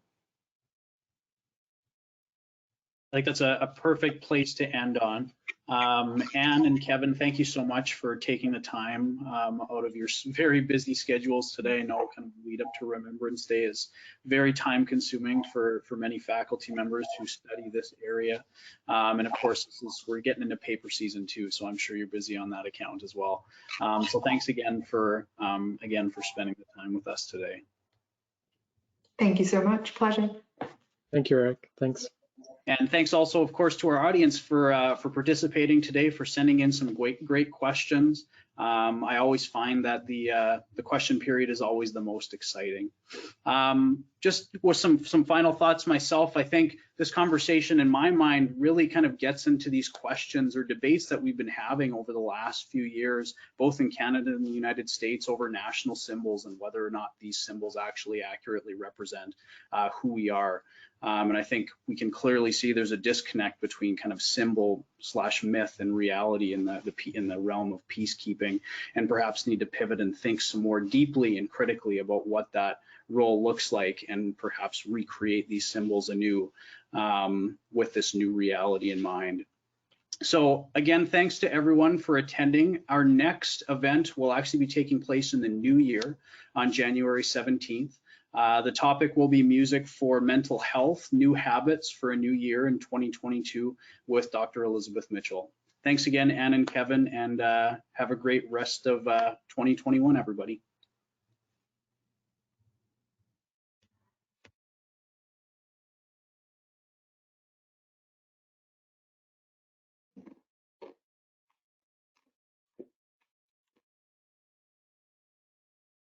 [SPEAKER 1] I think that's a perfect place to end on. Anne and Kevin, thank you so much for taking the time out of your very busy schedules today. I know kind of lead up to Remembrance Day is very time consuming for many faculty members who study this area. And of course, we're getting into paper season too, so I'm sure you're busy on that account as well. So thanks again for spending the time with us today.
[SPEAKER 3] Thank you so much. Pleasure.
[SPEAKER 2] Thank you, Eric. Thanks.
[SPEAKER 1] And thanks also, of course, to our audience for participating today, for sending in some great questions. I always find that the question period is always the most exciting. Just with some final thoughts myself, I think this conversation in my mind really kind of gets into these questions or debates that we've been having over the last few years, both in Canada and the United States, over national symbols and whether or not these symbols actually accurately represent who we are. And I think we can clearly see there's a disconnect between kind of symbol/myth and reality in the realm of peacekeeping, and perhaps need to pivot and think some more deeply and critically about what that role looks like, and perhaps recreate these symbols anew with this new reality in mind. So again, thanks to everyone for attending. Our next event will actually be taking place in the new year on January 17th. The topic will be music for mental health, new habits for a new year in 2022 with Dr. Elizabeth Mitchell. Thanks again, Anne and Kevin, and have a great rest of 2021, everybody.